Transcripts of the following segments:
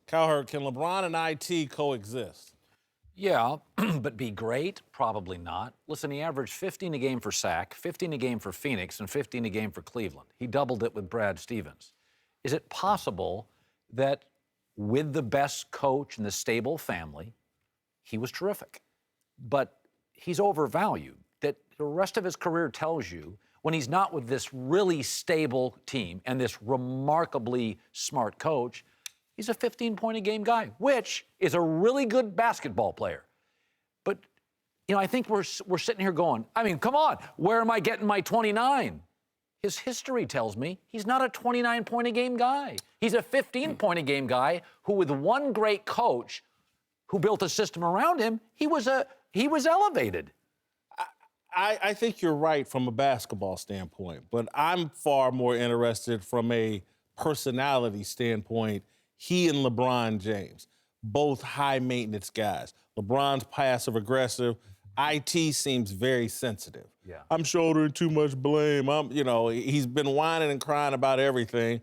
Cowherd, can LeBron and IT coexist? Yeah, but be great? Probably not. Listen, he averaged 15 a game for Sac, 15 a game for Phoenix, and 15 a game for Cleveland. He doubled it with Brad Stevens. Is it possible that with the best coach and the stable family, he was terrific? But he's overvalued. That the rest of his career tells you when he's not with this really stable team and this remarkably smart coach, he's a 15-point-a-game guy, which is a really good basketball player. But, I think we're sitting here going, come on, where am I getting my 29? His history tells me he's not a 29-point-a-game guy. He's a 15-point-a-game guy who, with one great coach who built a system around him, he was elevated. I think you're right from a basketball standpoint, but I'm far more interested from a personality standpoint. He and LeBron James, both high-maintenance guys. LeBron's passive-aggressive. IT seems very sensitive. Yeah. I'm shouldering too much blame. He's been whining and crying about everything.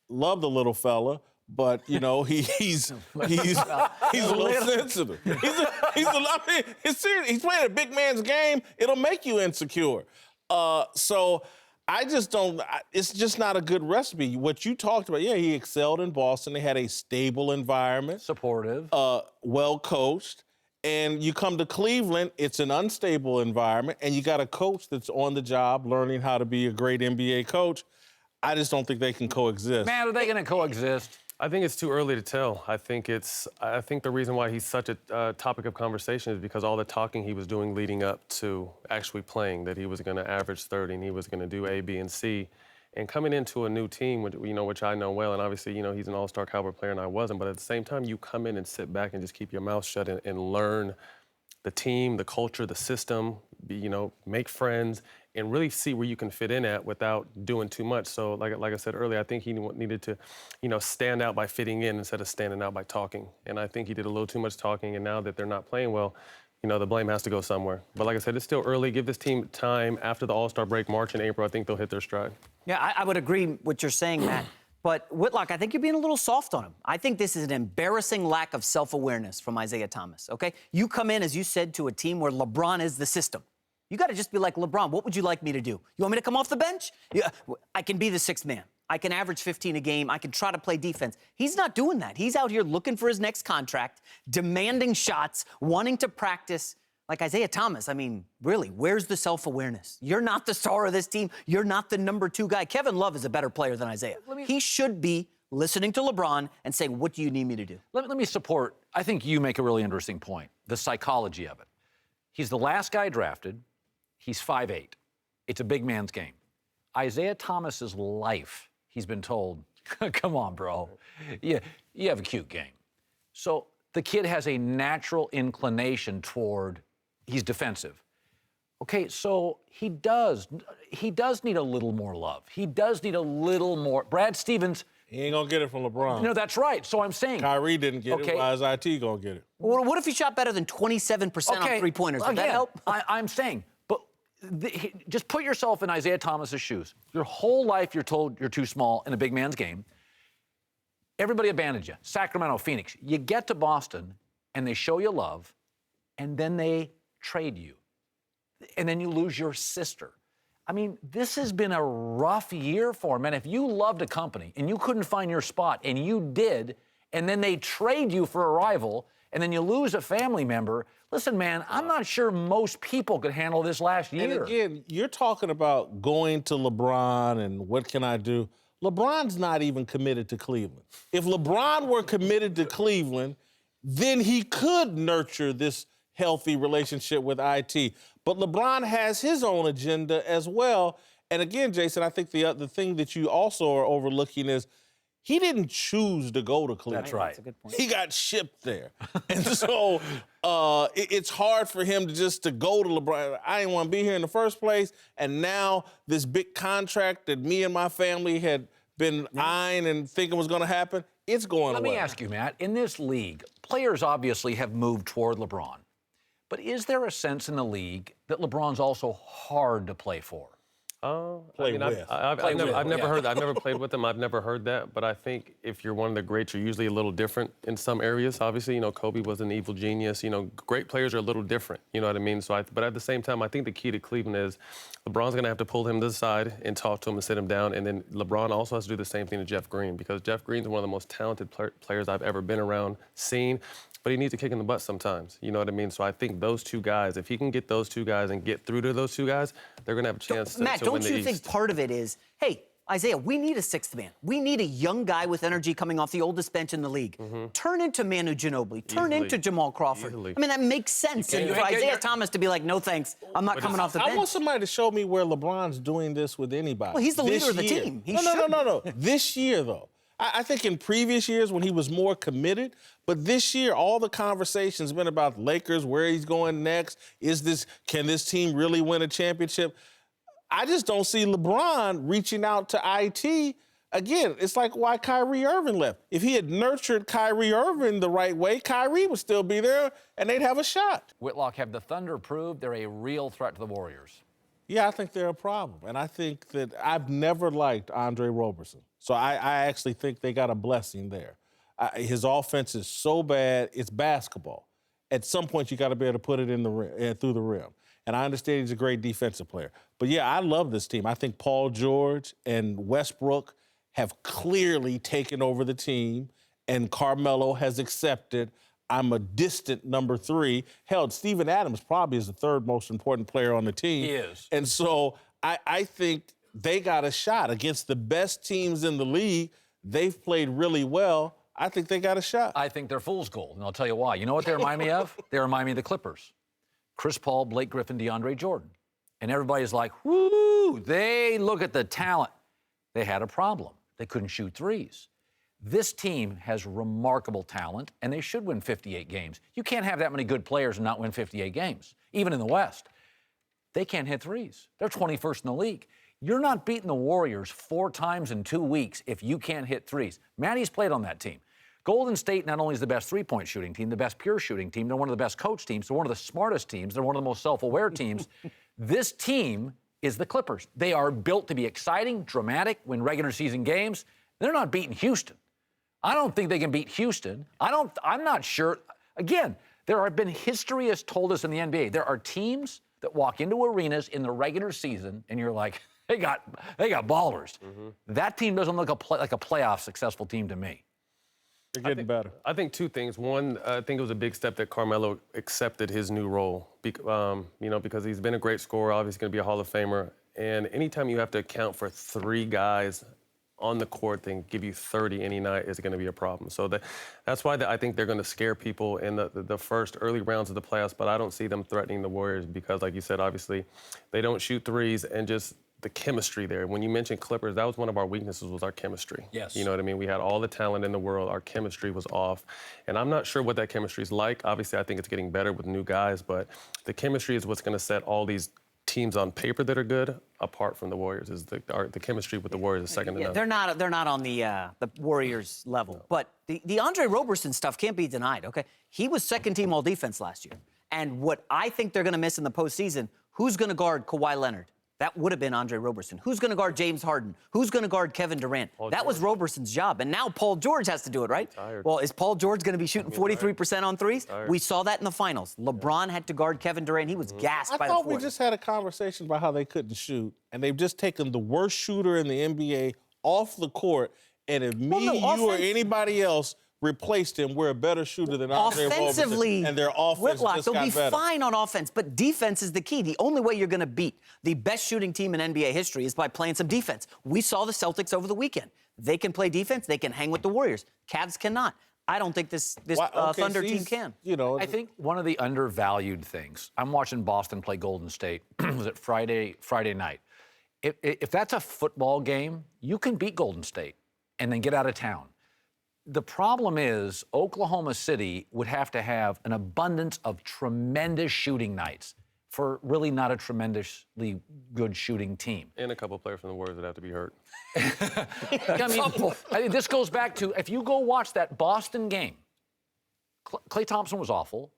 Love the little fella, but he's a little sensitive. It's serious. He's playing a big man's game. It'll make you insecure. So I just don't. It's just not a good recipe. What you talked about, yeah, he excelled in Boston. They had a stable environment, supportive, well coached. And you come to Cleveland, it's an unstable environment, and you got a coach that's on the job, learning how to be a great NBA coach. I just don't think they can coexist. Man, are they going to coexist? I think it's too early to tell. I think the reason why he's such a topic of conversation is because all the talking he was doing leading up to actually playing, that he was going to average 30 and he was going to do A, B, and C. And coming into a new team, which I know well, and obviously, he's an all-star caliber player and I wasn't, but at the same time, you come in and sit back and just keep your mouth shut and learn the team, the culture, the system, make friends, and really see where you can fit in at without doing too much. So like I said earlier, I think he needed to, stand out by fitting in instead of standing out by talking. And I think he did a little too much talking, and now that they're not playing well, the blame has to go somewhere. But like I said, it's still early. Give this team time. After the All-Star break, March and April, I think they'll hit their stride. Yeah, I would agree with what you're saying, Matt. But Whitlock, I think you're being a little soft on him. I think this is an embarrassing lack of self-awareness from Isaiah Thomas, okay? You come in, as you said, to a team where LeBron is the system. You got to just be like, LeBron, what would you like me to do? You want me to come off the bench? Yeah, I can be the sixth man. I can average 15 a game. I can try to play defense. He's not doing that. He's out here looking for his next contract, demanding shots, wanting to practice. Like Isaiah Thomas, really, where's the self-awareness? You're not the star of this team. You're not the number 2 guy. Kevin Love is a better player than Isaiah. He should be listening to LeBron and saying, what do you need me to do? Let me support. I think you make a really interesting point, the psychology of it. He's the last guy drafted. He's 5'8". It's a big man's game. Isaiah Thomas's life, he's been told, come on, bro. You have a cute game. So the kid has a natural inclination toward he's defensive. Okay, so he does need a little more love. He does need a little more. Brad Stevens. He ain't gonna get it from LeBron. No, that's right. So I'm saying. Kyrie didn't get it. Why is IT gonna get it? Well, what if he shot better than 27% on three-pointers? Would that help? I'm saying, but just put yourself in Isaiah Thomas's shoes. Your whole life you're told you're too small in a big man's game. Everybody abandoned you. Sacramento, Phoenix. You get to Boston, and they show you love, and then they trade you. And then you lose your sister. This has been a rough year for him. And if you loved a company and you couldn't find your spot, and you did, and then they trade you for a rival, and then you lose a family member, listen, man, I'm not sure most people could handle this last year. And again, you're talking about going to LeBron and what can I do? LeBron's not even committed to Cleveland. If LeBron were committed to Cleveland, then he could nurture this healthy relationship with IT. But LeBron has his own agenda as well. And again, Jason, I think the thing that you also are overlooking is he didn't choose to go to Cleveland. That's right. That's a good point. He got shipped there. And so it's hard for him to go to LeBron. I didn't want to be here in the first place. And now this big contract that me and my family had been eyeing and thinking was going to happen, it's going away. Let me ask you, Matt, in this league, players obviously have moved toward LeBron. But is there a sense in the league that LeBron's also hard to play for? Play with. I've never heard that. I've never played with them. I've never heard that. But I think if you're one of the greats, you're usually a little different in some areas. Obviously, Kobe was an evil genius. Great players are a little different. You know what I mean? But at the same time, I think the key to Cleveland is LeBron's going to have to pull him to the side and talk to him and sit him down. And then LeBron also has to do the same thing to Jeff Green, because Jeff Green's one of the most talented players I've ever been around, seen. But he needs a kick in the butt sometimes. You know what I mean? So I think those two guys, if he can get those two guys and get through to those two guys, they're going to have a chance to win the East. Matt, don't you think part of it is, hey, Isaiah, we need a sixth man. We need a young guy with energy coming off the oldest bench in the league. Turn into Manu Ginobili. Turn into Jamal Crawford. I mean, that makes sense. And for Isaiah Thomas to be like, no thanks, I'm not coming off the bench. I want somebody to show me where LeBron's doing this with anybody. Well, he's the leader of the team. No. This year, though. I think in previous years when he was more committed, but this year all the conversation's been about the Lakers, where he's going next. Can this team really win a championship? I just don't see LeBron reaching out to IT. Again, it's like why Kyrie Irving left. If he had nurtured Kyrie Irving the right way, Kyrie would still be there and they'd have a shot. Whitlock, have the Thunder proved they're a real threat to the Warriors? Yeah, I think they're a problem. And I think that I've never liked Andre Roberson. So I actually think they got a blessing there. His offense is so bad, it's basketball. At some point, you got to be able to put it in the rim, through the rim. And I understand he's a great defensive player. But, yeah, I love this team. I think Paul George and Westbrook have clearly taken over the team, and Carmelo has accepted I'm a distant number 3. Hell, Steven Adams probably is the third most important player on the team. He is. And so I think they got a shot against the best teams in the league. They've played really well. I think they got a shot. I think they're fool's gold, and I'll tell you why. You know what they remind me of? They remind me of the Clippers. Chris Paul, Blake Griffin, DeAndre Jordan. And everybody's like, whoo, they look at the talent. They had a problem. They couldn't shoot threes. This team has remarkable talent, and they should win 58 games. You can't have that many good players and not win 58 games, even in the West. They can't hit threes. They're 21st in the league. You're not beating the Warriors 4 times in 2 weeks if you can't hit threes. Matty's played on that team. Golden State not only is the best three-point shooting team, the best pure shooting team, they're one of the best coach teams, they're one of the smartest teams, they're one of the most self-aware teams. This team is the Clippers. They are built to be exciting, dramatic, win regular season games. They're not beating Houston. I don't think they can beat Houston. I'm not sure. Again, there have been history has told us in the NBA, there are teams that walk into arenas in the regular season and you're like, they got ballers. That team doesn't look like a playoff successful team to me. They're getting better. I think 2 things. One, I think it was a big step that Carmelo accepted his new role, because he's been a great scorer, obviously going to be a Hall of Famer. And anytime you have to account for 3 guys on the court that give you 30 any night is going to be a problem. So that's why I think they're going to scare people in the first early rounds of the playoffs, but I don't see them threatening the Warriors because, like you said, obviously, they don't shoot threes and just the chemistry there. When you mentioned Clippers, that was one of our weaknesses was our chemistry. Yes. You know what I mean? We had all the talent in the world. Our chemistry was off. And I'm not sure what that chemistry is like. Obviously, I think it's getting better with new guys, but the chemistry is what's going to set all these teams on paper that are good apart from the Warriors. Is the chemistry with the Warriors is second to none. They're not on the Warriors level. No. But the Andre Roberson stuff can't be denied, okay? He was second team all defense last year. And what I think they're going to miss in the postseason, who's going to guard Kawhi Leonard? That would have been Andre Roberson. Who's going to guard James Harden? Who's going to guard Kevin Durant? That was Roberson's job. And now Paul George has to do it, right? Well, is Paul George going to be shooting 43% on threes? We saw that in the finals. LeBron had to guard Kevin Durant. He was gassed by the fourth. I thought we just had a conversation about how they couldn't shoot, and they've just taken the worst shooter in the NBA off the court, and if you or anybody else replaced him, we're a better shooter than Andre Roberson. Offensively, and their offense Whitlock, just they'll got be better. fine on offense, but defense is the key. The only way you're going to beat the best shooting team in NBA history is by playing some defense. We saw the Celtics over the weekend. They can play defense. They can hang with the Warriors. Cavs cannot. I don't think this Thunder team can. I think one of the undervalued things, I'm watching Boston play Golden State. Was it Friday night? If that's a football game, you can beat Golden State and then get out of town. The problem is Oklahoma City would have to have an abundance of tremendous shooting nights for really not a tremendously good shooting team. And a couple of players from the Warriors would have to be hurt. I mean, this goes back to, if you go watch that Boston game, Klay Thompson was awful.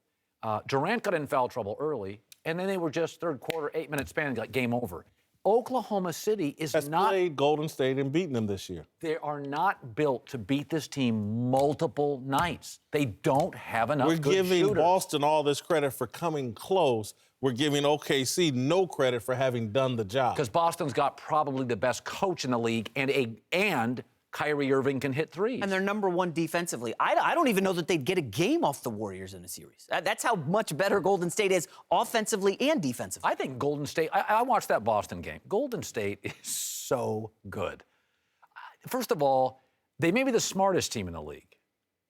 Durant got in foul trouble early, and then they were just third quarter, 8-minute span, got game over. Oklahoma City is Has not. played Golden State and beaten them this year. They are not built to beat this team multiple nights. They don't have enough We're good giving shooters. Boston all this credit for coming close. We're giving OKC no credit for having done the job. Because Boston's got probably the best coach in the league, and Kyrie Irving can hit threes. And they're number one defensively. I don't even know that they'd get a game off the Warriors in a series. That's how much better Golden State is offensively and defensively. I think Golden State, I watched that Boston game. Golden State is so good. First of all, they may be the smartest team in the league.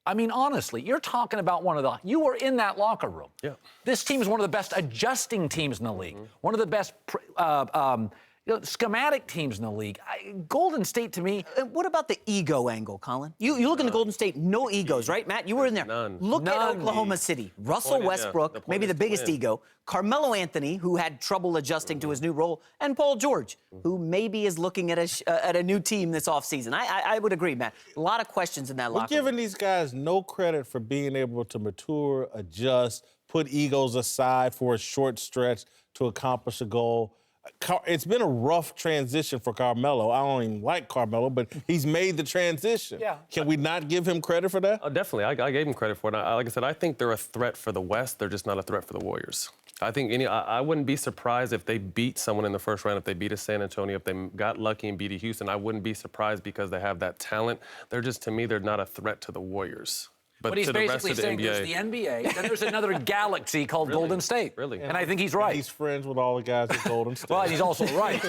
I mean, honestly, you're talking about you were in that locker room. Yeah. This team is one of the best adjusting teams in the league, one of the best schematic teams in the league. Golden State, to me. What about the ego angle, Colin? You look into Golden State, no egos, right, Matt? You were in there. None. Look at None. Oklahoma City. Russell point is, Westbrook, the point maybe is the to biggest win. ego. Carmelo Anthony, who had trouble adjusting to his new role, and Paul George, who maybe is looking at a new team this offseason. I would agree, Matt. A lot of questions in that We're locker room. giving these guys no credit for being able to mature, adjust, put egos aside for a short stretch to accomplish a goal. It's been a rough transition for Carmelo. I don't even like Carmelo, but he's made the transition. Yeah. Can we not give him credit for that? Oh, definitely. I gave him credit for it. Like I said, I think they're a threat for the West. They're just not a threat for the Warriors. I think I wouldn't be surprised if they beat someone in the first round, if they beat a San Antonio, if they got lucky and beat a Houston. I wouldn't be surprised because they have that talent. They're just, to me, they're not a threat to the Warriors. But he's to the rest basically of the saying NBA, there's the NBA, then there's another galaxy called Golden State. Really? And I think he's right. He's friends with all the guys at Golden State. Well, he's also right.